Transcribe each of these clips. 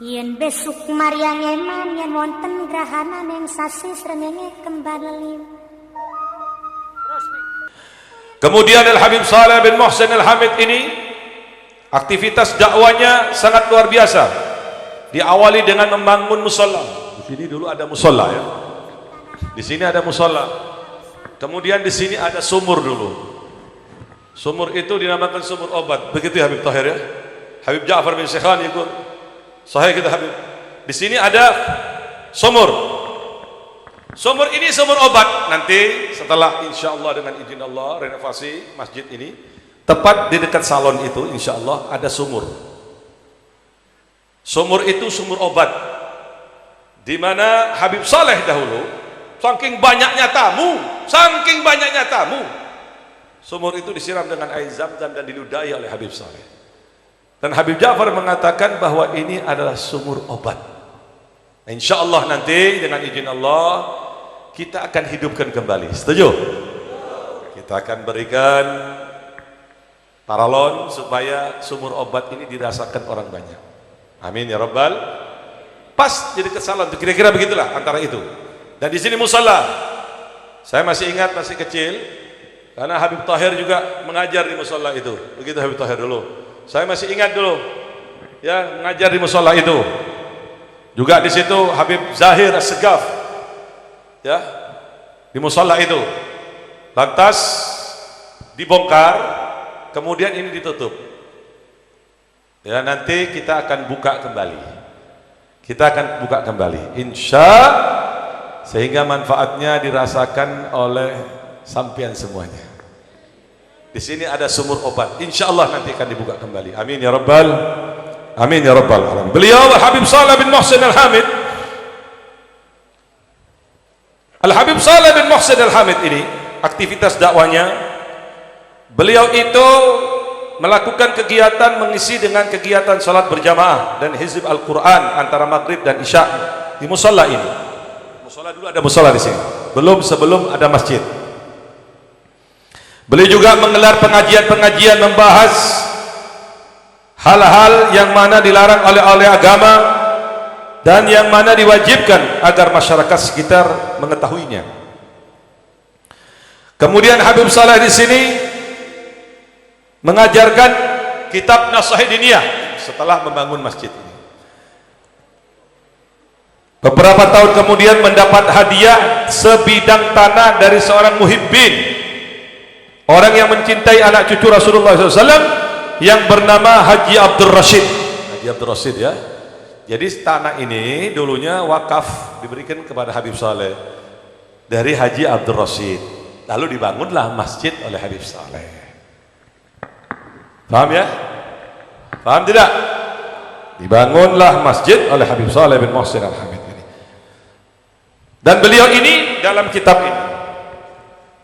Yen besuk Maryang eman yen wonten grahana ning sasi srengenge kembar lelim. Kemudian Al-Habib Saleh bin Muhsin Al-Hamid ini aktivitas dakwanya sangat luar biasa. Diawali dengan membangun musola. Di sini dulu ada musola ya. Di sini ada musola. Kemudian di sini ada sumur dulu. Sumur itu dinamakan sumur obat. Begitu ya Habib Tahir ya. Habib Ja'far bin Syekhan ikut. Sahih kita Habib. Di sini ada sumur. Sumur ini sumur obat. Nanti setelah insya Allah dengan izin Allah renovasi masjid ini, tepat di dekat salon itu insya Allah ada sumur. Sumur itu sumur obat. Di mana Habib Saleh dahulu, saking banyaknya tamu, sumur itu disiram dengan air zam-zam dan diludahi oleh Habib Saleh. Dan Habib Ja'far mengatakan bahwa ini adalah sumur obat. Insya Allah nanti dengan izin Allah kita akan hidupkan kembali. Setuju? Kita akan berikan paralon supaya sumur obat ini dirasakan orang banyak. Amin ya Rabbal. Pas jadi kesalahan itu kira-kira begitulah antara itu. Dan di sini musalla. Saya masih ingat masih kecil karena Habib Tahir juga mengajar di musalla itu. Begitu Habib Tahir dulu. Saya masih ingat dulu ya mengajar di musalla itu. Juga di situ Habib Zahir As-Segaf ya di musalla itu. Lantas dibongkar, kemudian ini ditutup. Ya nanti kita akan buka kembali. Kita akan buka kembali. Sehingga manfaatnya dirasakan oleh sampean semuanya. Di sini ada sumur obat. Insya Allah nanti akan dibuka kembali. Amin ya Rabbal. Amin ya Rabbal alamin. Beliau Habib Saleh bin Muhsin Al-Hamid. Al-Habib Saleh bin Muhsin Al-Hamid ini aktivitas dakwanya, beliau itu melakukan kegiatan mengisi dengan kegiatan salat berjamaah dan hizb Al-Quran antara maghrib dan isya di musalla ini. Musalla dulu ada musalla di sini. Sebelum ada masjid. Beliau juga menggelar pengajian-pengajian membahas hal-hal yang mana dilarang oleh agama dan yang mana diwajibkan agar masyarakat sekitar mengetahuinya. Kemudian Habib Saleh di sini mengajarkan kitab Nasihat Diniyah setelah membangun masjid ini. Beberapa tahun kemudian mendapat hadiah sebidang tanah dari seorang muhibbin, orang yang mencintai anak cucu Rasulullah SAW yang bernama Haji Abdul Rashid. Haji Abdul Rashid ya. Jadi tanah ini dulunya wakaf diberikan kepada Habib Saleh dari Haji Abdul Rashid. Lalu dibangunlah masjid oleh Habib Saleh. Paham ya? Paham tidak? Dibangunlah masjid oleh Habib Saleh bin Muhsin Al-Hamid ini. Dan beliau ini dalam kitab ini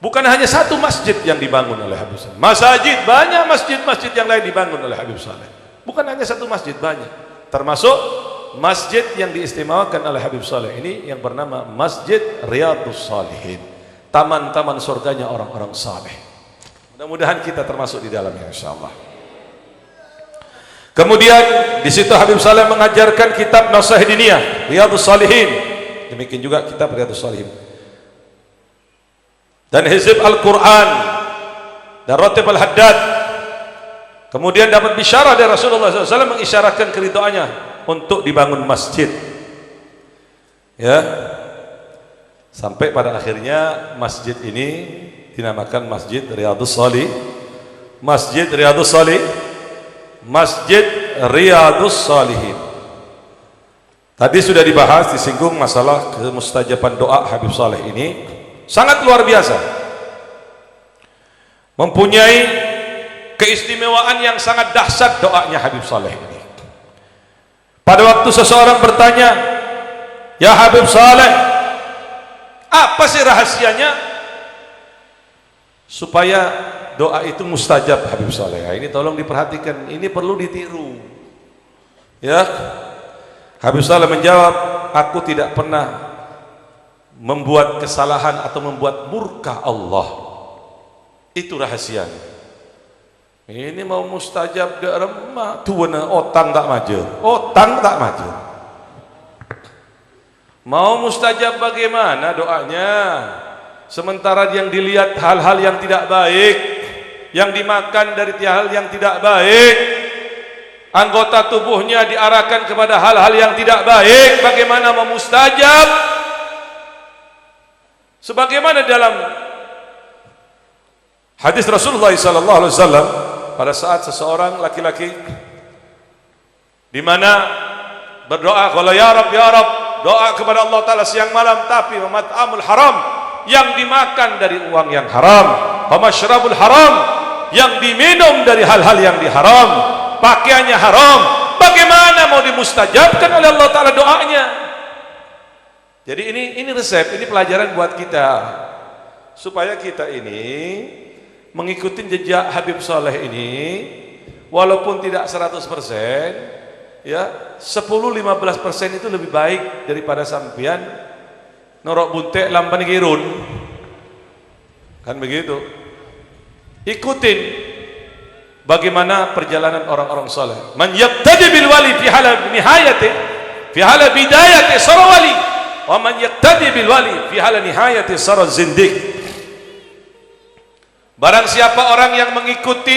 bukan hanya satu masjid yang dibangun oleh Habib Saleh. Masjid banyak, masjid-masjid yang lain dibangun oleh Habib Saleh. Bukan hanya satu masjid, banyak. Termasuk masjid yang diistimewakan oleh Habib Saleh ini yang bernama Masjid Riyadhus Shalihin. Taman-taman surganya orang-orang saleh. Mudah-mudahan kita termasuk di dalamnya insyaallah. Kemudian di situ Habib Saleh mengajarkan kitab Nasihat Diniyah, Riyadhus Shalihin. Demikian juga kitab Riyadhus Shalihin. Dan hizb Al-Quran dan Ratib Al-Haddad. Kemudian dapat bisyarah dari Rasulullah SAW mengisyaratkan keridhaannya untuk dibangun masjid ya, sampai pada akhirnya masjid ini dinamakan Masjid Riyadhus Shalihin. Masjid Riyadhus Shalihin, Masjid Riyadhus Shalihin. Tadi sudah dibahas, disinggung masalah kemustajaban doa Habib Saleh ini. Sangat luar biasa, mempunyai keistimewaan yang sangat dahsyat doanya Habib Saleh ini. Pada waktu seseorang bertanya, ya Habib Saleh, apa sih rahasianya supaya doa itu mustajab Habib Saleh? Ini tolong diperhatikan, ini perlu ditiru ya. Habib Saleh menjawab, aku tidak pernah membuat kesalahan atau membuat murka Allah. Itu rahasianya. Ini mau mustajab ke remah tuana otang tak maju. Otang tak maju. Mau mustajab bagaimana doanya? Sementara yang dilihat hal-hal yang tidak baik, yang dimakan dari hal yang tidak baik, anggota tubuhnya diarahkan kepada hal-hal yang tidak baik, bagaimana mau mustajab? Sebagaimana dalam hadis Rasulullah SAW, pada saat seseorang laki-laki di mana berdoa, kalau ya Rabb, doa kepada Allah Ta'ala siang malam, tapi mat'amul haram, yang dimakan dari uang yang haram, masyrabul haram, yang diminum dari hal-hal yang diharam, pakaiannya haram, bagaimana mau dimustajabkan oleh Allah Ta'ala doanya? Jadi ini resep, ini pelajaran buat kita, supaya kita ini mengikuti jejak Habib Saleh ini, walaupun tidak 100%, ya 10-15% itu lebih baik daripada sampian norok buntek lamban girun, kan begitu. Ikutin bagaimana perjalanan orang-orang saleh. Man yaqtadi bil wali fi hala nihayati, fi hala bidayati sara wali, wa man yaqtadi bil wali fi hala nihayati sara zindiq. Barang siapa orang yang mengikuti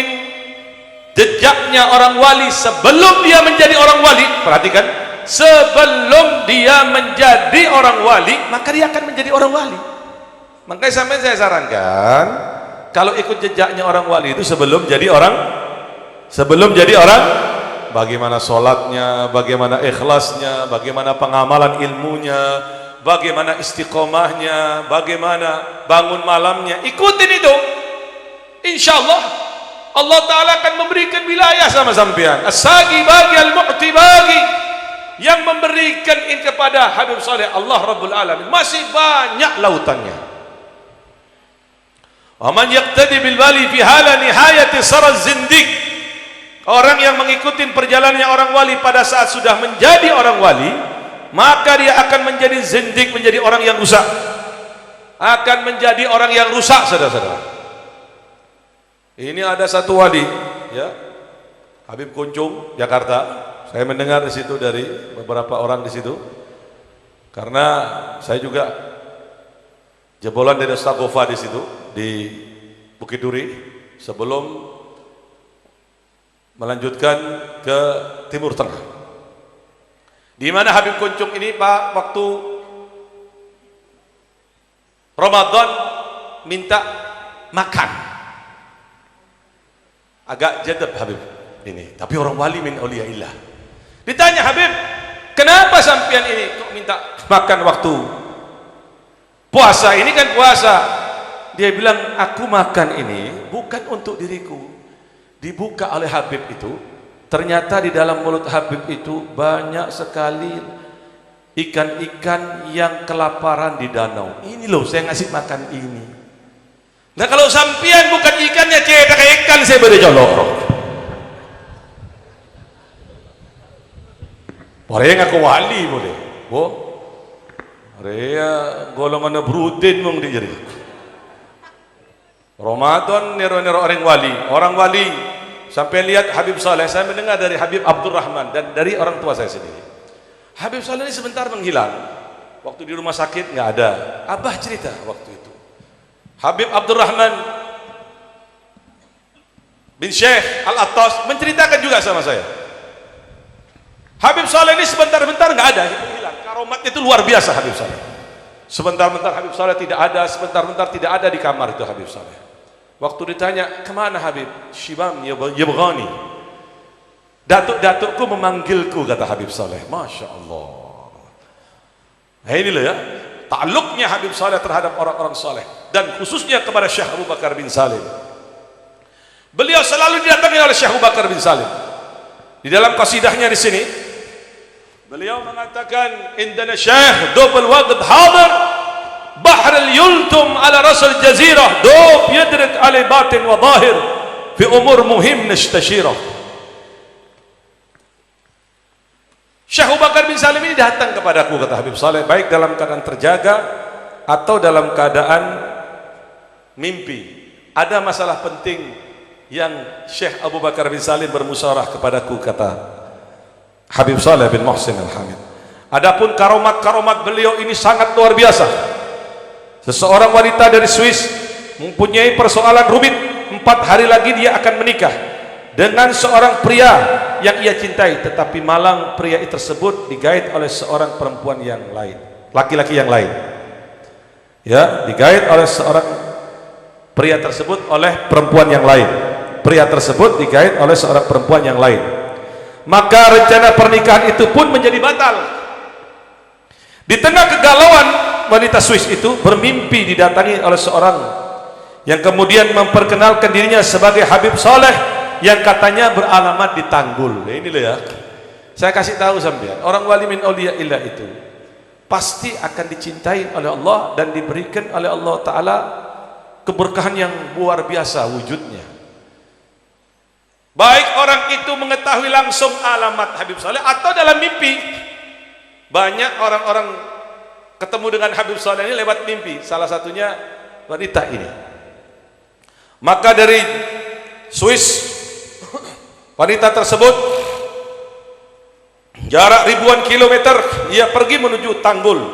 jejaknya orang wali sebelum dia menjadi orang wali, perhatikan, sebelum dia menjadi orang wali, maka dia akan menjadi orang wali. Makanya sampai saya sarankan, kalau ikut jejaknya orang wali itu sebelum jadi orang, bagaimana sholatnya, bagaimana ikhlasnya, bagaimana pengamalan ilmunya, bagaimana istiqomahnya, bagaimana bangun malamnya, ikutin itu. Insyaallah Allah Ta'ala akan memberikan wilayah sama sampean. As-sagi bagi, al-mu'ti bagi, yang memberikan ini kepada Habib Saleh, Allah Rabbul Alamin, masih banyak lautannya. Wa man yaqtadi bil wali fi hala nihayati sara zindiq, orang yang mengikuti perjalanannya orang wali pada saat sudah menjadi orang wali, maka dia akan menjadi zindiq, menjadi orang yang rusak, akan menjadi orang yang rusak, saudara-saudara. Ini ada satu wali, ya, Habib Kuncung, Jakarta. Saya mendengar di situ dari beberapa orang di situ, karena saya juga jebolan dari Ustaz Gofa di situ di Bukit Duri sebelum melanjutkan ke Timur Tengah. Di mana Habib Kuncung ini, Pak, waktu Ramadan minta makan. Agak jadab Habib ini, tapi orang wali min auliyaillah. Ditanya, Habib, kenapa sampean ini kok minta makan waktu puasa? Ini kan puasa. Dia bilang, aku makan ini bukan untuk diriku. Dibuka oleh Habib itu, ternyata di dalam mulut Habib itu banyak sekali ikan-ikan yang kelaparan di danau. Ini loh saya ngasih makan ini. Nah kalau sampian bukan ikannya, cetak ikan saya beri jolok. Boleh ngaku wali boleh. Oh, area golongan brudin mong dijeri. Ramadan nero-nero orang wali. Sampai lihat Habib Saleh, saya mendengar dari Habib Abdurrahman dan dari orang tua saya sendiri. Habib Saleh ini sebentar menghilang. Waktu di rumah sakit nggak ada. Abah cerita waktu itu. Habib Abdurrahman bin Syekh Al-Attas menceritakan juga sama saya. Habib Saleh ini sebentar-bentar nggak ada, itu hilang. Karomatnya itu luar biasa Habib Saleh. Sebentar-bentar Habib Saleh tidak ada, sebentar-bentar tidak ada di kamar itu Habib Saleh. Waktu ditanya, kemana Habib? Shibam yabghani. Datuk-datukku memanggilku, kata Habib Saleh. Masya Allah. Nah ini loh ya, takluknya Habib Saleh terhadap orang-orang saleh, dan khususnya kepada Syekh Abu Bakar bin Salim. Beliau selalu didatangi oleh Syekh Abu Bakar bin Salim. Di dalam qasidahnya di sini, beliau mengatakan, indana Syekh dobal waqt hadir, bahr al-yultum ala rasul jazirah, dob yadrik ali batin wa zahir, fi umur muhim nastashirah. Syekh Abu Bakar bin Salim ini datang kepadaku, kata Habib Saleh, baik dalam keadaan terjaga atau dalam keadaan mimpi. Ada masalah penting yang Syekh Abu Bakar bin Salim bermusyawarah kepadaku, kata Habib Saleh bin Muhsin Al-Hamid. Adapun karomat-karomat beliau ini sangat luar biasa. Seseorang wanita dari Swiss mempunyai persoalan rumit, 4 hari lagi dia akan menikah dengan seorang pria yang ia cintai, tetapi malang pria tersebut digait oleh seorang perempuan yang lain, laki-laki yang lain. Ya, digait oleh seorang pria tersebut oleh perempuan yang lain. Pria tersebut digait oleh seorang perempuan yang lain. Maka rencana pernikahan itu pun menjadi batal. Di tengah kegalauan, wanita Swiss itu bermimpi didatangi oleh seorang yang kemudian memperkenalkan dirinya sebagai Habib Saleh yang katanya beralamat di Tanggul. Ini loh ya. Saya kasih tahu sampean, orang wali min auliya illah itu pasti akan dicintai oleh Allah dan diberikan oleh Allah Ta'ala keberkahan yang luar biasa wujudnya. Baik orang itu mengetahui langsung alamat Habib Saleh atau dalam mimpi. Banyak orang-orang ketemu dengan Habib Saleh ini lewat mimpi, salah satunya wanita ini. Maka dari Swiss, wanita tersebut jarak ribuan kilometer ia pergi menuju Tanggul.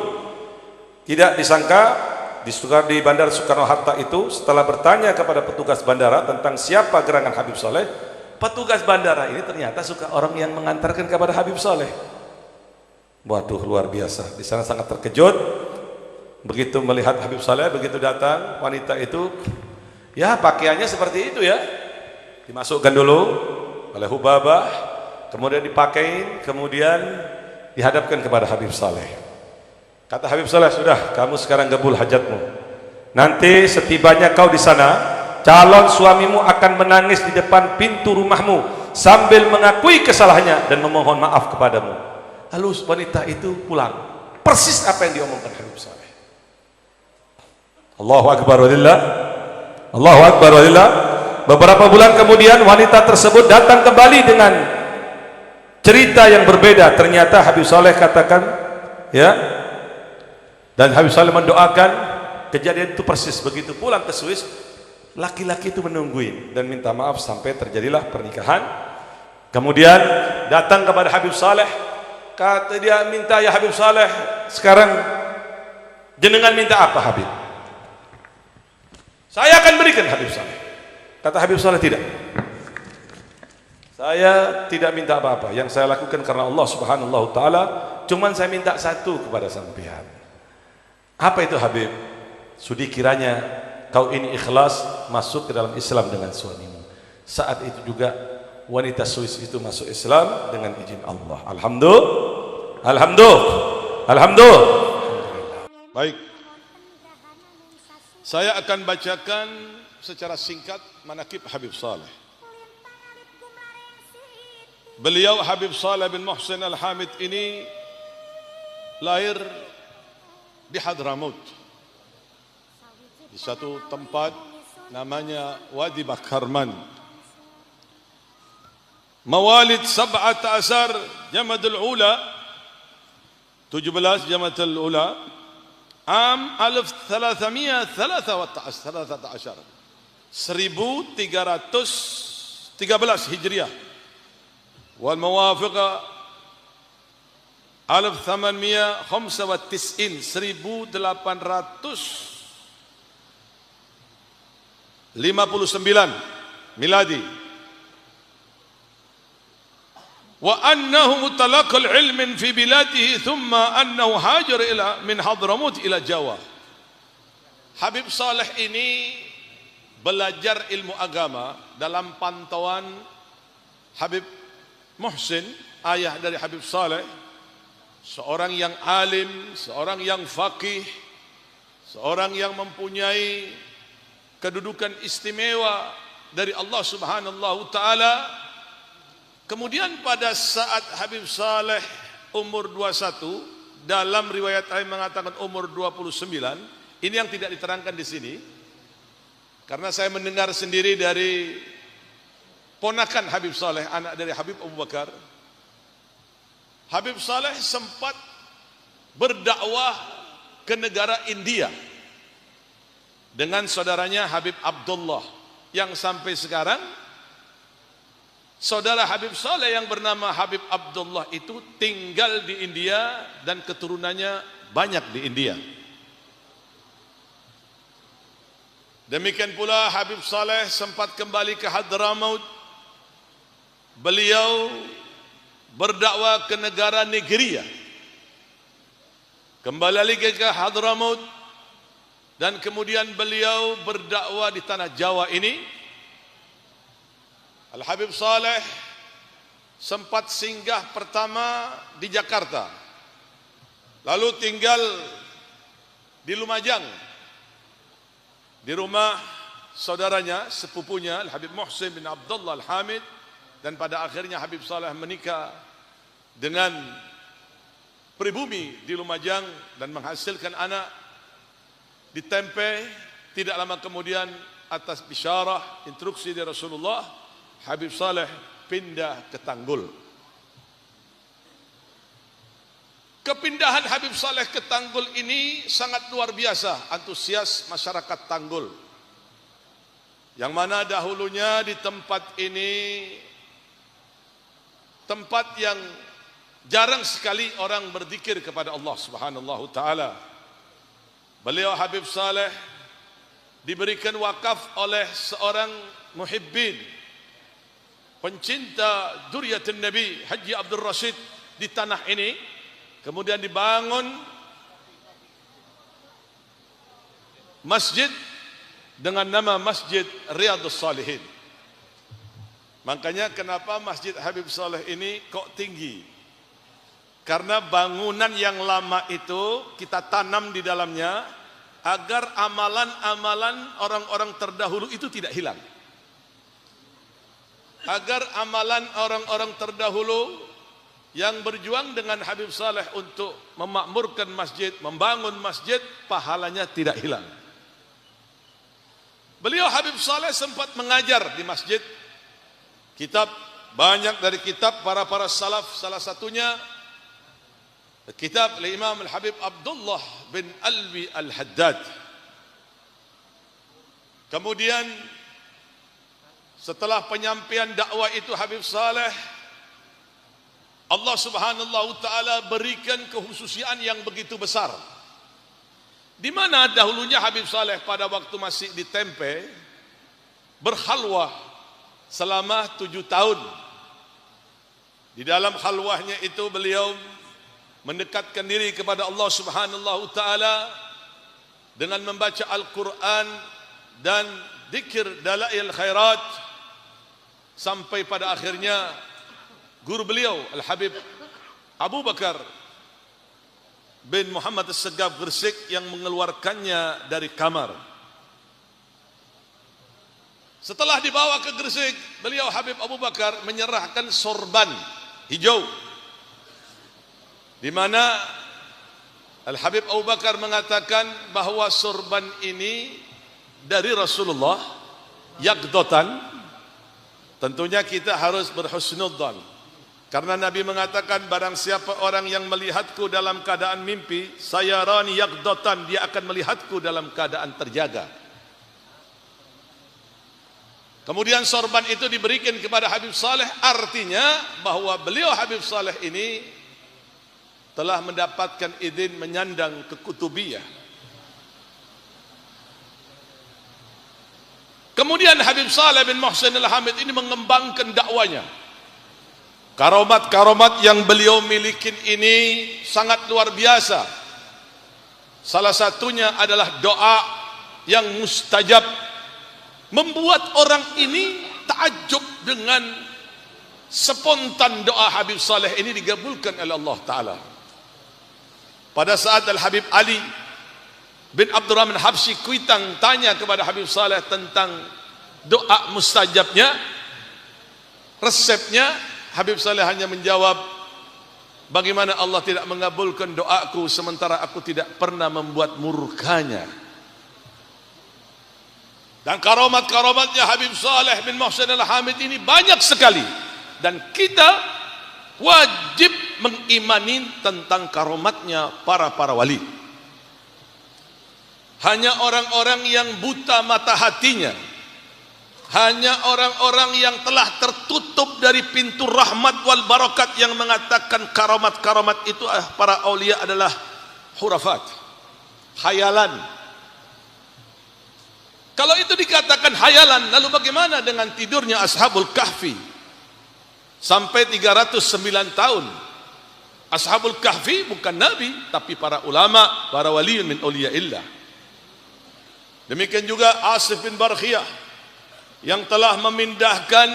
Tidak disangka di Bandara Soekarno-Hatta itu, setelah bertanya kepada petugas bandara tentang siapa gerangan Habib Saleh, petugas bandara ini ternyata suka orang yang mengantarkan kepada Habib Saleh. Waduh, luar biasa. Di sana sangat terkejut begitu melihat Habib Saleh. Begitu datang wanita itu, ya pakaiannya seperti itu ya, dimasukkan dulu oleh Hubabah, kemudian dipakai, kemudian dihadapkan kepada Habib Saleh. Kata Habib Saleh, sudah, kamu sekarang gabul hajatmu. Nanti setibanya kau di sana, calon suamimu akan menangis di depan pintu rumahmu sambil mengakui kesalahannya dan memohon maaf kepadamu. Lalu wanita itu pulang, persis apa yang diomongkan Habib Saleh. Allahu Akbar walillah, Allahu Akbar walillah. Beberapa bulan kemudian wanita tersebut datang kembali dengan cerita yang berbeda. Ternyata Habib Saleh katakan, ya, dan Habib Saleh mendoakan kejadian itu persis. Begitu pulang ke Swiss, laki-laki itu menungguin dan minta maaf sampai terjadilah pernikahan. Kemudian datang kepada Habib Saleh. Kata dia, minta ya Habib Saleh, sekarang jenengan minta apa Habib? Saya akan berikan Habib Saleh. Kata Habib Saleh, tidak. Saya tidak minta apa-apa. Yang saya lakukan karena Allah Subhanahu wa Ta'ala. Cuman saya minta satu kepada sampean. Apa itu Habib? Sudi kiranya kau ini ikhlas masuk ke dalam Islam dengan suamimu. Saat itu juga wanita Swiss itu masuk Islam dengan izin Allah. Alhamdulillah. Alhamdulillah. Baik. Saya akan bacakan secara singkat manaqib Habib Saleh. Beliau Habib Saleh bin Muhsin Al-Hamid ini lahir di Hadramaut, di satu tempat namanya Wadi Bakarman. Mawalid 17 Jamadul Ula, 17 Jamadul Ula, Am 1313 Hijriah, wal muwafiqa 1859 miladi. وأنه متلقى العلم في بلاده ثم أنه هاجر من حضرموت إلى Jawa. Habib Saleh ini belajar ilmu agama dalam pantauan Habib Muhsin, ayah dari Habib Saleh, seorang yang alim, seorang yang faqih, seorang yang mempunyai kedudukan istimewa dari Allah Subhanahu wa Ta'ala. Kemudian pada saat Habib Saleh umur 21, dalam riwayat lain mengatakan umur 29, ini yang tidak diterangkan di sini. Karena saya mendengar sendiri dari ponakan Habib Saleh, anak dari Habib Abu Bakar. Habib Saleh sempat berdakwah ke negara India dengan saudaranya Habib Abdullah, yang sampai sekarang Saudara Habib Saleh yang bernama Habib Abdullah itu tinggal di India dan keturunannya banyak di India. Demikian pula Habib Saleh sempat kembali ke Hadramaut. Beliau berdakwah ke negara Nigeria. Kembali lagi ke Hadramaut dan kemudian beliau berdakwah di tanah Jawa ini. Al-Habib Saleh sempat singgah pertama di Jakarta, lalu tinggal di Lumajang di rumah saudaranya, sepupunya Al-Habib Muhsin bin Abdullah Al-Hamid, dan pada akhirnya Habib Saleh menikah dengan pribumi di Lumajang dan menghasilkan anak di Tempe. Tidak lama kemudian atas bisyarah instruksi dari Rasulullah, Habib Saleh pindah ke Tanggul. Kepindahan Habib Saleh ke Tanggul ini sangat luar biasa antusias masyarakat Tanggul, yang mana dahulunya di tempat ini tempat yang jarang sekali orang berzikir kepada Allah Subhanahu taala. Beliau Habib Saleh diberikan wakaf oleh seorang muhibbin, pencinta dzurriyyatun Nabi, Haji Abdul Rashid di tanah ini. Kemudian dibangun masjid dengan nama Masjid Riyadhus Shalihin. Makanya kenapa Masjid Habib Saleh ini kok tinggi? Karena bangunan yang lama itu kita tanam di dalamnya agar amalan-amalan orang-orang terdahulu itu tidak hilang. Agar amalan orang-orang terdahulu yang berjuang dengan Habib Saleh untuk memakmurkan masjid, membangun masjid, pahalanya tidak hilang. Beliau Habib Saleh sempat mengajar di masjid kitab, banyak dari kitab para salaf, salah satunya kitab Imam Al-Habib Abdullah bin Alwi Al-Haddad. Kemudian setelah penyampaian dakwah itu Habib Saleh, Allah Subhanahu wa taala berikan kekhususian yang begitu besar. Di mana dahulunya Habib Saleh pada waktu masih di Tempe berkhalwah selama 7 tahun. Di dalam khalwahnya itu beliau mendekatkan diri kepada Allah Subhanahu wa taala dengan membaca Al-Qur'an dan zikir dalail khairat, sampai pada akhirnya guru beliau Al-Habib Abu Bakar bin Muhammad As-Segaf Gresik yang mengeluarkannya dari kamar. Setelah dibawa ke Gresik, beliau Habib Abu Bakar menyerahkan sorban hijau, di mana Al-Habib Abu Bakar mengatakan bahwa sorban ini dari Rasulullah, yaqdatan. Tentunya kita harus berhusnudzan, karena Nabi mengatakan barang siapa orang yang melihatku dalam keadaan mimpi, sayarani yaqdatan, dia akan melihatku dalam keadaan terjaga. Kemudian sorban itu diberikan kepada Habib Saleh, artinya bahwa beliau Habib Saleh ini telah mendapatkan izin menyandang ke kutubiyah. Kemudian Habib Saleh bin Muhsin Al-Hamid ini mengembangkan dakwanya. Karomat-karomat yang beliau miliki ini sangat luar biasa. Salah satunya adalah doa yang mustajab, membuat orang ini takjub dengan spontan doa Habib Saleh ini digabulkan oleh Allah Ta'ala. Pada saat Al-Habib Ali bin Abdurrahman Habsyi Kuitang tanya kepada Habib Saleh tentang doa mustajabnya, resepnya, Habib Saleh hanya menjawab, bagaimana Allah tidak mengabulkan doaku sementara aku tidak pernah membuat murkanya. Dan karomat-karomatnya Habib Saleh bin Muhsin Al-Hamid ini banyak sekali, dan kita wajib mengimani tentang karomatnya para wali. Hanya orang-orang yang buta mata hatinya, hanya orang-orang yang telah tertutup dari pintu rahmat wal barakat yang mengatakan karamat-karamat itu para aulia adalah hurafat, khayalan. Kalau itu dikatakan khayalan, lalu bagaimana dengan tidurnya Ashabul Kahfi sampai 309 tahun? Ashabul Kahfi bukan nabi, tapi para ulama, para waliun min auliyaillah. Demikian juga Asif bin Barkhiyah yang telah memindahkan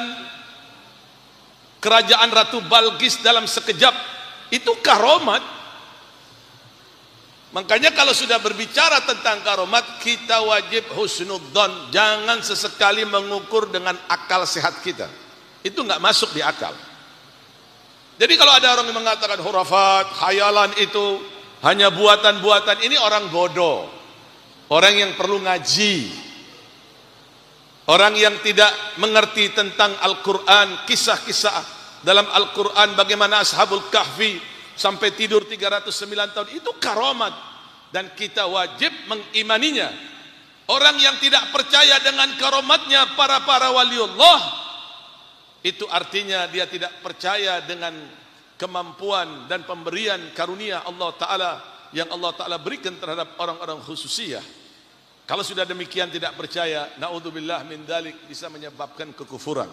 kerajaan Ratu Balqis dalam sekejap. Itu karomat. Makanya kalau sudah berbicara tentang karomat, kita wajib husnudzon. Jangan sesekali mengukur dengan akal sehat kita. Itu nggak masuk di akal. Jadi kalau ada orang yang mengatakan hurafat, khayalan itu hanya buatan-buatan, ini orang bodoh. Orang yang perlu ngaji. Orang yang tidak mengerti tentang Al-Quran, kisah-kisah dalam Al-Quran, bagaimana Ashabul Kahfi sampai tidur 309 tahun, itu karamat. Dan kita wajib mengimaninya. Orang yang tidak percaya dengan karamatnya para waliullah, itu artinya dia tidak percaya dengan kemampuan dan pemberian karunia Allah Ta'ala yang Allah Ta'ala berikan terhadap orang-orang khususiyah. Kalau sudah demikian tidak percaya, na'udzubillah min dzalik, bisa menyebabkan kekufuran.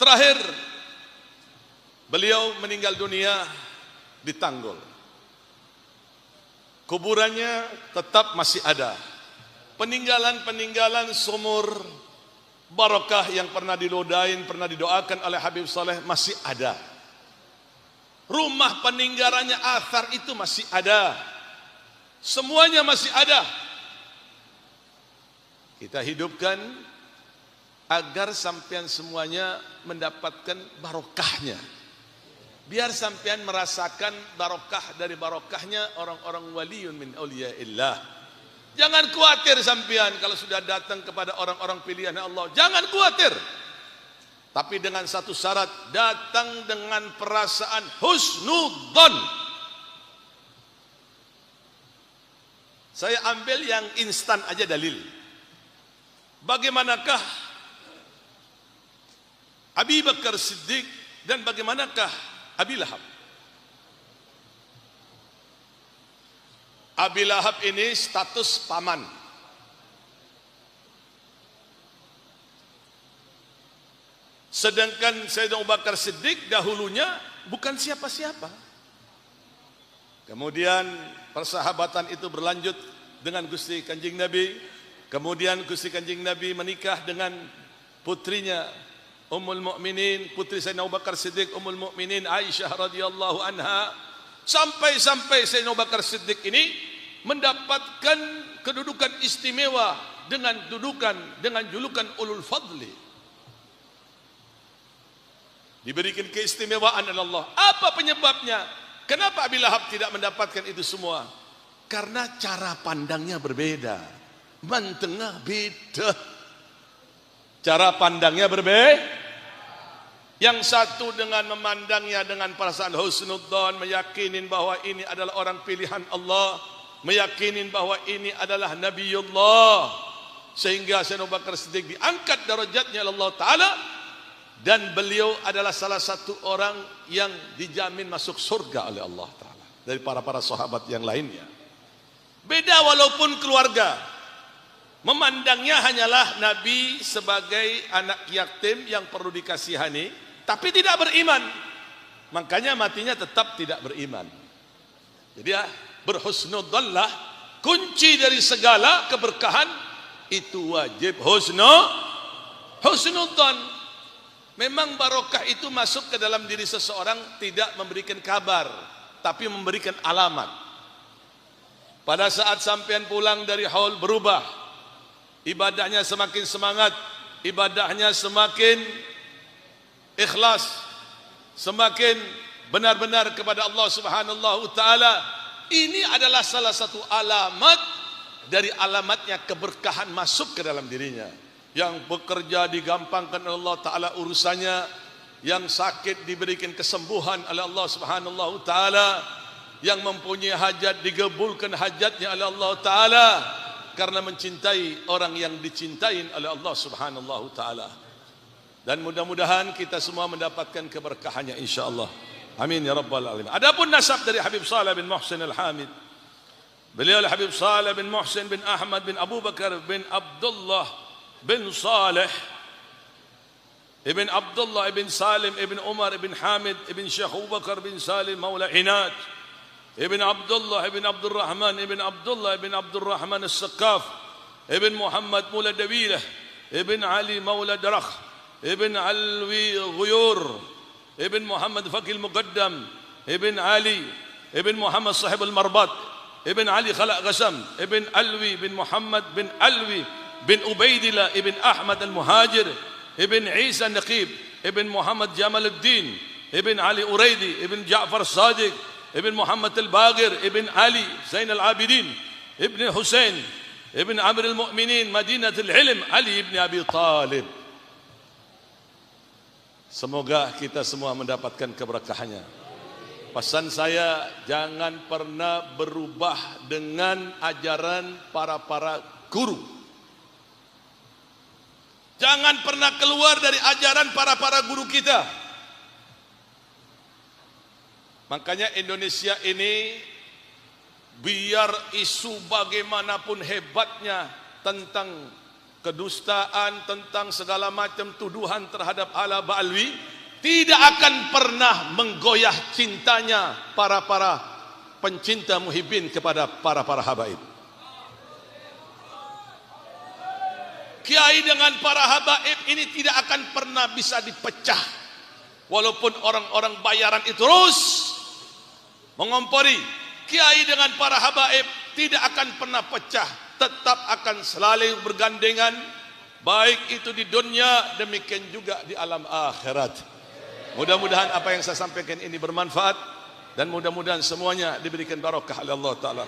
Terakhir, beliau meninggal dunia di Tanggul. Kuburannya tetap masih ada. Peninggalan-peninggalan sumur barakah yang pernah dilodain, pernah didoakan oleh Habib Saleh masih ada. Rumah peninggalannya athar itu masih ada. Semuanya masih ada. Kita hidupkan agar sampean semuanya mendapatkan barokahnya. Biar sampean merasakan barokah dari barokahnya orang-orang waliun min auliyaillah. Jangan khawatir sampean kalau sudah datang kepada orang-orang pilihan Allah. Jangan khawatir. Tapi dengan satu syarat, datang dengan perasaan husnudzon. Saya ambil yang instan aja dalil. Bagaimanakah Abi Bakar Siddiq dan bagaimanakah Abi Lahab? Abi Lahab ini status paman. Sedangkan Sayyidina Abu Bakar Siddiq dahulunya bukan siapa-siapa. Kemudian persahabatan itu berlanjut dengan Gusti Kanjeng Nabi. Kemudian Gusti Kanjeng Nabi menikah dengan putrinya Ummul Mukminin, putri Sayyidina Abu Bakar Siddiq, Ummul Mukminin Aisyah radhiyallahu anha. Sampai Sayyidina Abu Bakar Siddiq ini mendapatkan kedudukan istimewa dengan julukan Ulul Fadli. Diberikan keistimewaan oleh Allah. Apa penyebabnya? Kenapa Abi Lahab tidak mendapatkan itu semua? Karena cara pandangnya berbeda. Mantengah beda. Cara pandangnya berbeda. Yang satu dengan memandangnya dengan perasaan husnudzon, meyakinin bahwa ini adalah orang pilihan Allah, meyakinin bahwa ini adalah Nabiullah, sehingga Sayyidina Abu Bakar Siddiq diangkat derajatnya oleh Allah Ta'ala. Dan beliau adalah salah satu orang yang dijamin masuk surga oleh Allah Ta'ala dari para sahabat yang lainnya. Beda walaupun keluarga, memandangnya hanyalah Nabi sebagai anak yatim yang perlu dikasihani, tapi tidak beriman. Makanya matinya tetap tidak beriman. Jadi ya, berhusnudzonlah, kunci dari segala keberkahan itu wajib husnudzon. Memang barokah itu masuk ke dalam diri seseorang tidak memberikan kabar, tapi memberikan alamat. Pada saat sampean pulang dari haul berubah, ibadahnya semakin semangat, ibadahnya semakin ikhlas, semakin benar-benar kepada Allah Subhanahu wa taala. Ini adalah salah satu alamat dari alamatnya keberkahan masuk ke dalam dirinya. Yang bekerja digampangkan oleh Allah Ta'ala urusannya, yang sakit diberikan kesembuhan oleh Allah Subhanahu wa taala, yang mempunyai hajat digabulkan hajatnya oleh Allah Ta'ala, karena mencintai orang yang dicintai oleh Allah Subhanahu taala. Dan mudah-mudahan kita semua mendapatkan keberkahannya insyaallah. Amin ya rabbal alamin. Adapun nasab dari Habib Saleh bin Muhsin Al-Hamid, beliau Habib Saleh bin Muhsin bin Ahmad bin Abu Bakar bin Abdullah bin Saleh ibn Abdullah ibn Salim ibn Umar ibn Hamid ibn Syekh Abu Bakar bin Salim Maula Inat ibn Abdullah ibn Abdul Rahman ibn Abdullah ibn Abdul Rahman As-Sakaf ibn Muhammad Mula Dawilah ibn Ali Maula Darakh ibn Alwi Ghuyur ibn Muhammad Fakil Muqaddam ibn Ali ibn Muhammad Sahib Al-Marbat ibn Ali Khalaq Ghasam ibn Alwi bin Muhammad bin Alwi bin Ubaidillah ibn Ahmad Al-Muhajir ibn Isa Naqib ibn Muhammad Jamaluddin ibn Ali Uraidi ibn Ja'far Sadiq ibn Muhammad Al-Baghir ibn Ali Zain Al-Abidin ibn Hussein ibn Amr Al-Mu'minin Madinatul Ilm Ali ibn Abi Talib. Semoga kita semua mendapatkan keberkahannya. Pesan saya, jangan pernah berubah dengan ajaran para guru. Jangan pernah keluar dari ajaran para guru kita. Makanya Indonesia ini, biar isu bagaimanapun hebatnya tentang kedustaan, tentang segala macam tuduhan terhadap Ala Ba'alwi, tidak akan pernah menggoyah cintanya para pencinta muhibbin kepada para habaib. Kiai dengan para habaib ini tidak akan pernah bisa dipecah. Walaupun orang-orang bayaran itu terus mengompori, kiai dengan para habaib tidak akan pernah pecah, tetap akan selalu bergandengan, baik itu di dunia, demikian juga di alam akhirat. Mudah-mudahan apa yang saya sampaikan ini bermanfaat, dan mudah-mudahan semuanya diberikan barakah oleh Allah Ta'ala.